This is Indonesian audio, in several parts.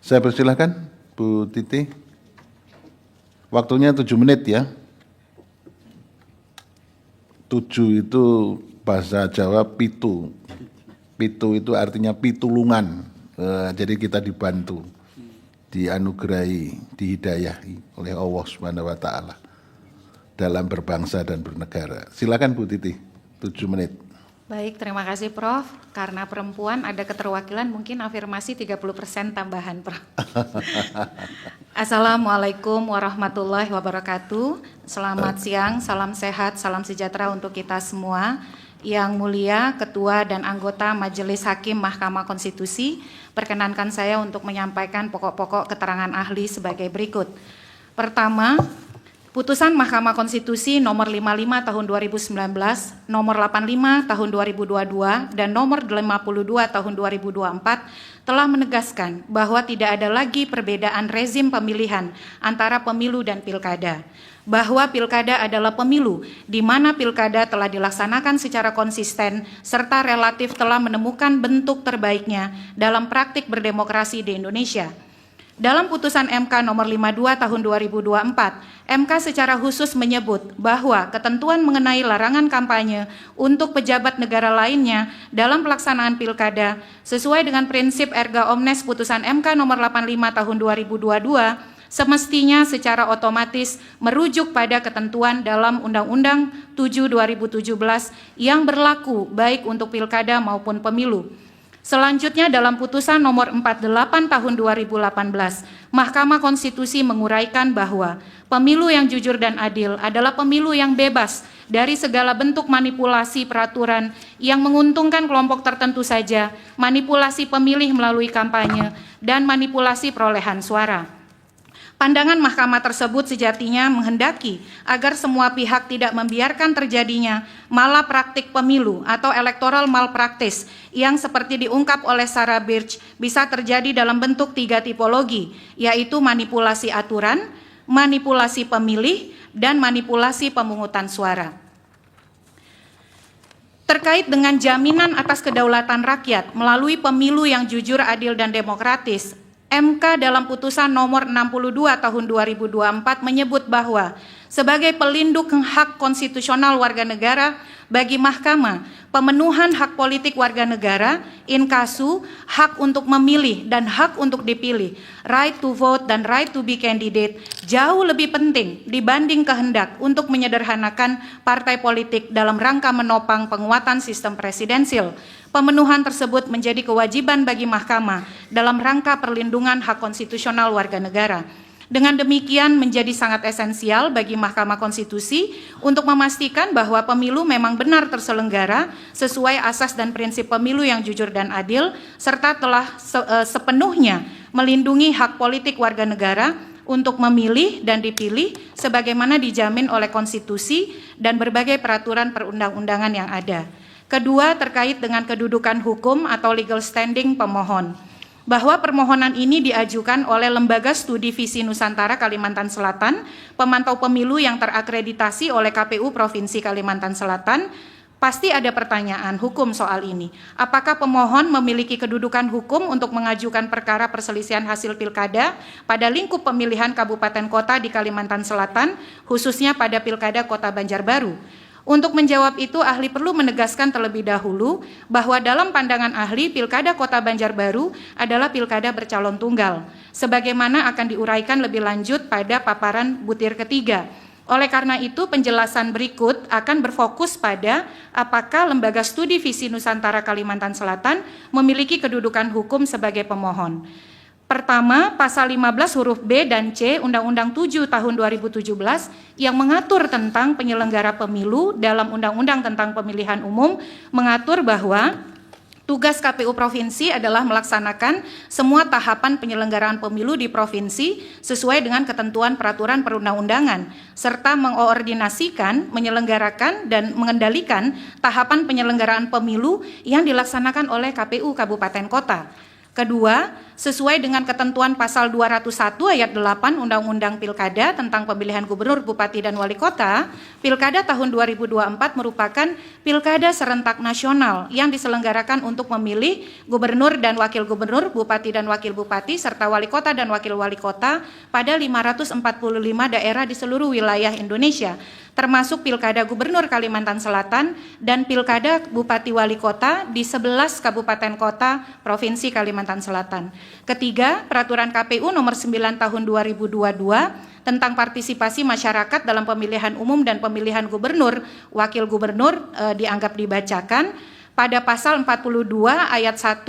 Saya persilahkan Bu Titi. Waktunya 7 menit ya. 7 itu bahasa Jawa pitu. Pitu itu artinya pitulungan. Jadi kita dibantu, dianugerahi, dihidayahi oleh Allah Subhanahu wa taala dalam berbangsa dan bernegara. Silakan Bu Titi, 7 menit. Baik, terima kasih Prof. Karena perempuan ada keterwakilan, mungkin afirmasi 30% tambahan Prof. Assalamualaikum warahmatullahi wabarakatuh. Selamat siang, salam sehat, salam sejahtera untuk kita semua. Yang mulia Ketua dan anggota Majelis Hakim Mahkamah Konstitusi, perkenankan saya untuk menyampaikan pokok-pokok keterangan ahli sebagai berikut. Pertama, putusan Mahkamah Konstitusi nomor 55 tahun 2019, nomor 85 tahun 2022, dan nomor 52 tahun 2024 telah menegaskan bahwa tidak ada lagi perbedaan rezim pemilihan antara pemilu dan pilkada. Bahwa pilkada adalah pemilu, di mana pilkada telah dilaksanakan secara konsisten serta relatif telah menemukan bentuk terbaiknya dalam praktik berdemokrasi di Indonesia. Dalam putusan MK nomor 52 tahun 2024, MK secara khusus menyebut bahwa ketentuan mengenai larangan kampanye untuk pejabat negara lainnya dalam pelaksanaan pilkada sesuai dengan prinsip erga omnes putusan MK nomor 85 tahun 2022 semestinya secara otomatis merujuk pada ketentuan dalam Undang-Undang 7 2017 yang berlaku baik untuk pilkada maupun pemilu. Selanjutnya dalam putusan nomor 48 tahun 2018, Mahkamah Konstitusi menguraikan bahwa pemilu yang jujur dan adil adalah pemilu yang bebas dari segala bentuk manipulasi peraturan yang menguntungkan kelompok tertentu saja, manipulasi pemilih melalui kampanye, dan manipulasi perolehan suara. Pandangan mahkamah tersebut sejatinya menghendaki agar semua pihak tidak membiarkan terjadinya malapraktik pemilu atau electoral malpractice yang seperti diungkap oleh Sarah Birch bisa terjadi dalam bentuk 3 tipologi, yaitu manipulasi aturan, manipulasi pemilih, dan manipulasi pemungutan suara. Terkait dengan jaminan atas kedaulatan rakyat melalui pemilu yang jujur, adil, dan demokratis, MK dalam putusan nomor 62 tahun 2024 menyebut bahwa sebagai pelindung hak konstitusional warga negara bagi mahkamah, pemenuhan hak politik warga negara, inkasu, hak untuk memilih dan hak untuk dipilih, right to vote dan right to be candidate jauh lebih penting dibanding kehendak untuk menyederhanakan partai politik dalam rangka menopang penguatan sistem presidensil. Pemenuhan tersebut menjadi kewajiban bagi mahkamah dalam rangka perlindungan hak konstitusional warga negara. Dengan demikian menjadi sangat esensial bagi Mahkamah Konstitusi untuk memastikan bahwa pemilu memang benar terselenggara sesuai asas dan prinsip pemilu yang jujur dan adil, serta telah sepenuhnya melindungi hak politik warga negara untuk memilih dan dipilih sebagaimana dijamin oleh konstitusi dan berbagai peraturan perundang-undangan yang ada. Kedua, terkait dengan kedudukan hukum atau legal standing pemohon, bahwa permohonan ini diajukan oleh Lembaga Studi Visi Nusantara Kalimantan Selatan, pemantau pemilu yang terakreditasi oleh KPU Provinsi Kalimantan Selatan. Pasti ada pertanyaan hukum soal ini. Apakah pemohon memiliki kedudukan hukum untuk mengajukan perkara perselisihan hasil pilkada pada lingkup pemilihan kabupaten kota di Kalimantan Selatan, khususnya pada Pilkada Kota Banjarbaru? Untuk menjawab itu, ahli perlu menegaskan terlebih dahulu bahwa dalam pandangan ahli, Pilkada Kota Banjarbaru adalah pilkada bercalon tunggal, sebagaimana akan diuraikan lebih lanjut pada paparan butir ketiga. Oleh karena itu, penjelasan berikut akan berfokus pada apakah Lembaga Studi Visi Nusantara Kalimantan Selatan memiliki kedudukan hukum sebagai pemohon. Pertama, pasal 15 huruf B dan C Undang-Undang 7 tahun 2017 yang mengatur tentang penyelenggara pemilu dalam Undang-Undang tentang Pemilihan Umum mengatur bahwa tugas KPU Provinsi adalah melaksanakan semua tahapan penyelenggaraan pemilu di provinsi sesuai dengan ketentuan peraturan perundang-undangan, serta mengkoordinasikan, menyelenggarakan, dan mengendalikan tahapan penyelenggaraan pemilu yang dilaksanakan oleh KPU Kabupaten Kota. Kedua, sesuai dengan ketentuan pasal 201 ayat 8 Undang-Undang Pilkada tentang pemilihan gubernur, bupati, dan wali kota, Pilkada tahun 2024 merupakan pilkada serentak nasional yang diselenggarakan untuk memilih gubernur dan wakil gubernur, bupati dan wakil bupati, serta wali kota dan wakil wali kota pada 545 daerah di seluruh wilayah Indonesia, termasuk Pilkada Gubernur Kalimantan Selatan dan Pilkada Bupati Wali Kota di 11 kabupaten kota Provinsi Kalimantan Selatan. Ketiga, Peraturan KPU nomor 9 tahun 2022 tentang partisipasi masyarakat dalam pemilihan umum dan pemilihan gubernur, wakil gubernur dianggap dibacakan pada pasal 42 ayat 1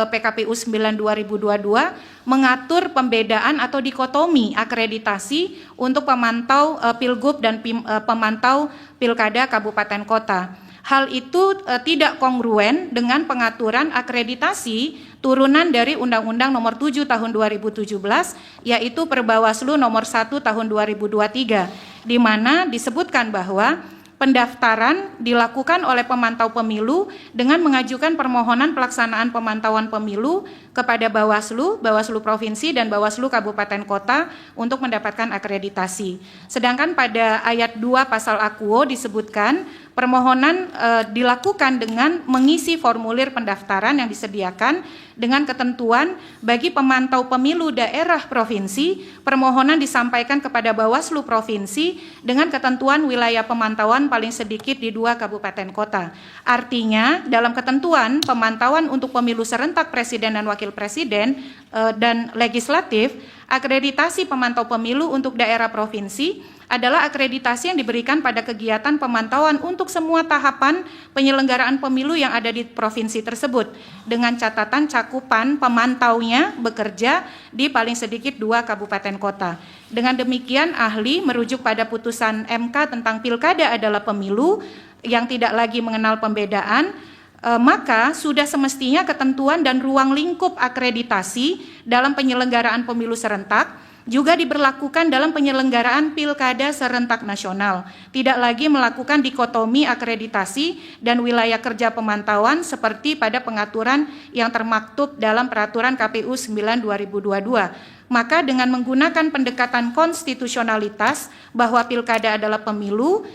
PKPU 9 2022 mengatur pembedaan atau dikotomi akreditasi untuk pemantau Pilgub dan pemantau Pilkada Kabupaten Kota. Hal itu tidak kongruen dengan pengaturan akreditasi turunan dari Undang-Undang Nomor 7 Tahun 2017, yaitu Perbawaslu Nomor 1 Tahun 2023, di mana disebutkan bahwa pendaftaran dilakukan oleh pemantau pemilu dengan mengajukan permohonan pelaksanaan pemantauan pemilu kepada Bawaslu, Bawaslu Provinsi, dan Bawaslu Kabupaten Kota untuk mendapatkan akreditasi. Sedangkan pada ayat 2 pasal Akuo disebutkan permohonan dilakukan dengan mengisi formulir pendaftaran yang disediakan dengan ketentuan bagi pemantau pemilu daerah provinsi, permohonan disampaikan kepada Bawaslu Provinsi dengan ketentuan wilayah pemantauan paling sedikit di 2 kabupaten kota. Artinya, dalam ketentuan pemantauan untuk pemilu serentak presiden dan wakil presiden dan legislatif, akreditasi pemantau pemilu untuk daerah provinsi adalah akreditasi yang diberikan pada kegiatan pemantauan untuk semua tahapan penyelenggaraan pemilu yang ada di provinsi tersebut, dengan catatan cakupan pemantaunya bekerja di paling sedikit 2 kabupaten kota. Dengan demikian, ahli merujuk pada putusan MK tentang pilkada adalah pemilu yang tidak lagi mengenal pembedaan, maka sudah semestinya ketentuan dan ruang lingkup akreditasi dalam penyelenggaraan pemilu serentak juga diberlakukan dalam penyelenggaraan pilkada serentak nasional, tidak lagi melakukan dikotomi akreditasi dan wilayah kerja pemantauan seperti pada pengaturan yang termaktub dalam Peraturan KPU 9 2022. Maka dengan menggunakan pendekatan konstitusionalitas bahwa pilkada adalah pemilu,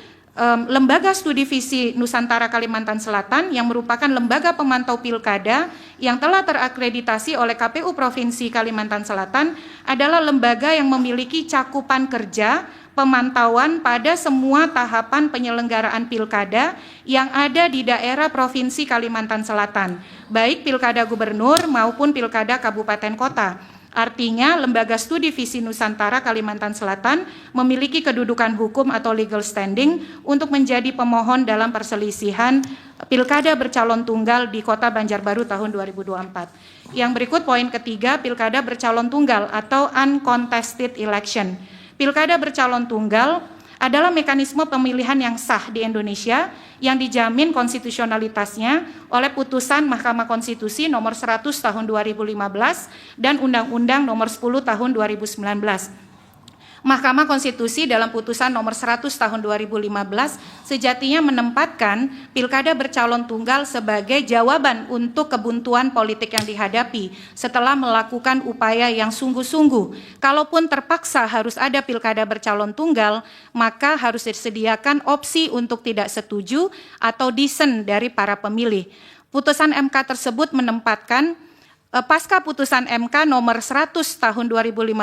Lembaga Studi Visi Nusantara Kalimantan Selatan yang merupakan lembaga pemantau pilkada yang telah terakreditasi oleh KPU Provinsi Kalimantan Selatan adalah lembaga yang memiliki cakupan kerja pemantauan pada semua tahapan penyelenggaraan pilkada yang ada di daerah Provinsi Kalimantan Selatan, baik pilkada gubernur maupun pilkada kabupaten kota. Artinya, Lembaga Studi Visi Nusantara Kalimantan Selatan memiliki kedudukan hukum atau legal standing untuk menjadi pemohon dalam perselisihan pilkada bercalon tunggal di Kota Banjarbaru tahun 2024. Yang berikut poin ketiga, pilkada bercalon tunggal atau uncontested election. Pilkada bercalon tunggal adalah mekanisme pemilihan yang sah di Indonesia yang dijamin konstitusionalitasnya oleh putusan Mahkamah Konstitusi nomor 100 tahun 2015 dan Undang-Undang nomor 10 tahun 2019. Mahkamah Konstitusi dalam putusan nomor 100 tahun 2015 sejatinya menempatkan pilkada bercalon tunggal sebagai jawaban untuk kebuntuan politik yang dihadapi setelah melakukan upaya yang sungguh-sungguh. Kalaupun terpaksa harus ada pilkada bercalon tunggal, maka harus disediakan opsi untuk tidak setuju atau dissent dari para pemilih. Putusan MK tersebut menempatkan pasca putusan MK nomor 100 tahun 2015,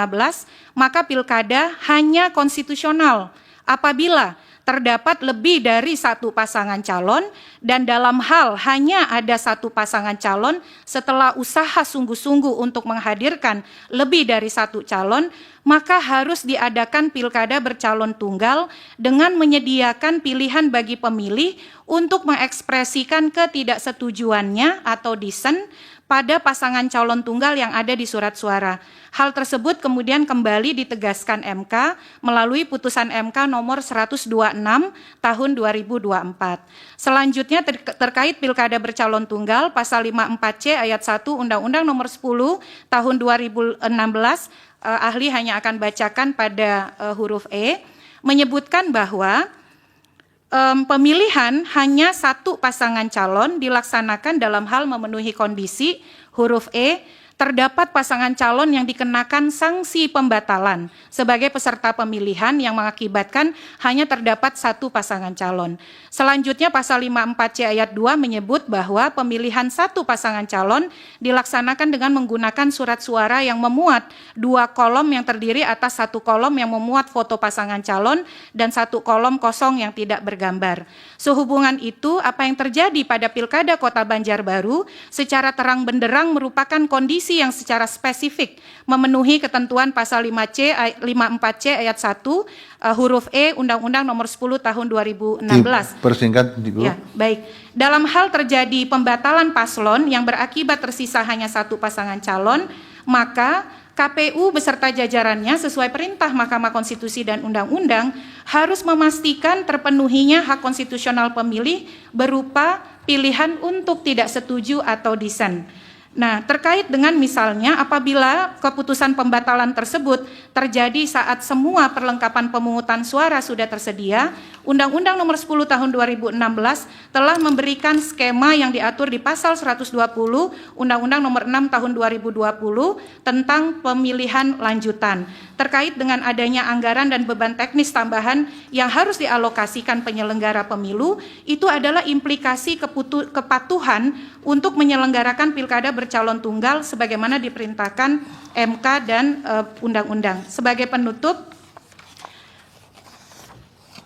maka pilkada hanya konstitusional apabila terdapat lebih dari satu pasangan calon dan dalam hal hanya ada satu pasangan calon setelah usaha sungguh-sungguh untuk menghadirkan lebih dari satu calon, maka harus diadakan pilkada bercalon tunggal dengan menyediakan pilihan bagi pemilih untuk mengekspresikan ketidaksetujuannya atau dissent pada pasangan calon tunggal yang ada di surat suara. Hal tersebut kemudian kembali ditegaskan MK melalui putusan MK nomor 126 tahun 2024. Selanjutnya terkait pilkada bercalon tunggal, pasal 54C ayat 1 Undang-Undang nomor 10 tahun 2016, ahli hanya akan bacakan pada huruf E, menyebutkan bahwa pemilihan hanya satu pasangan calon dilaksanakan dalam hal memenuhi kondisi huruf E terdapat pasangan calon yang dikenakan sanksi pembatalan sebagai peserta pemilihan yang mengakibatkan hanya terdapat satu pasangan calon. Selanjutnya pasal 54C ayat 2 menyebut bahwa pemilihan satu pasangan calon dilaksanakan dengan menggunakan surat suara yang memuat 2 kolom yang terdiri atas 1 kolom yang memuat foto pasangan calon dan 1 kolom kosong yang tidak bergambar. Sehubungan itu, apa yang terjadi pada Pilkada Kota Banjarbaru secara terang benderang merupakan kondisi yang secara spesifik memenuhi ketentuan pasal 54C ayat 1 huruf E Undang-Undang Nomor 10 Tahun 2016. Persingkat, Ibu. Ya, baik. Dalam hal terjadi pembatalan paslon yang berakibat tersisa hanya satu pasangan calon, maka KPU beserta jajarannya sesuai perintah Mahkamah Konstitusi dan Undang-Undang harus memastikan terpenuhinya hak konstitusional pemilih berupa pilihan untuk tidak setuju atau dissent. Nah, terkait dengan misalnya apabila keputusan pembatalan tersebut terjadi saat semua perlengkapan pemungutan suara sudah tersedia, Undang-Undang Nomor 10 Tahun 2016 telah memberikan skema yang diatur di pasal 120 Undang-Undang Nomor 6 Tahun 2020 tentang pemilihan lanjutan. Terkait dengan adanya anggaran dan beban teknis tambahan yang harus dialokasikan penyelenggara pemilu, itu adalah implikasi kepatuhan untuk menyelenggarakan pilkada bercalon tunggal sebagaimana diperintahkan MK dan undang-undang. Sebagai penutup,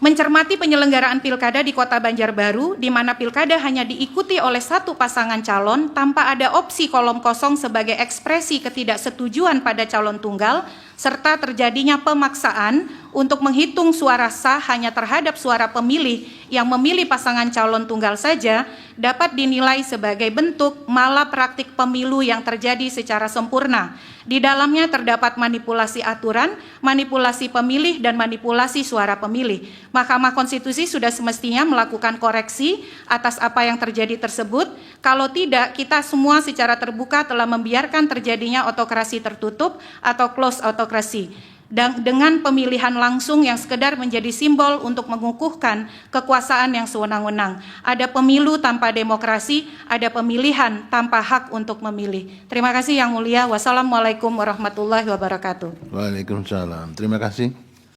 mencermati penyelenggaraan pilkada di Kota Banjarbaru, di mana pilkada hanya diikuti oleh satu pasangan calon tanpa ada opsi kolom kosong sebagai ekspresi ketidaksetujuan pada calon tunggal, serta terjadinya pemaksaan untuk menghitung suara sah hanya terhadap suara pemilih yang memilih pasangan calon tunggal saja, dapat dinilai sebagai bentuk malapraktik pemilu yang terjadi secara sempurna. Di dalamnya terdapat manipulasi aturan, manipulasi pemilih, dan manipulasi suara pemilih. Mahkamah Konstitusi sudah semestinya melakukan koreksi atas apa yang terjadi tersebut. Kalau tidak, kita semua secara terbuka telah membiarkan terjadinya autokrasi tertutup atau closed autokrasi. Dan dengan pemilihan langsung yang sekedar menjadi simbol untuk mengukuhkan kekuasaan yang sewenang-wenang. Ada pemilu tanpa demokrasi, ada pemilihan tanpa hak untuk memilih. Terima kasih Yang Mulia. Wassalamualaikum warahmatullahi wabarakatuh. Waalaikumsalam. Terima kasih.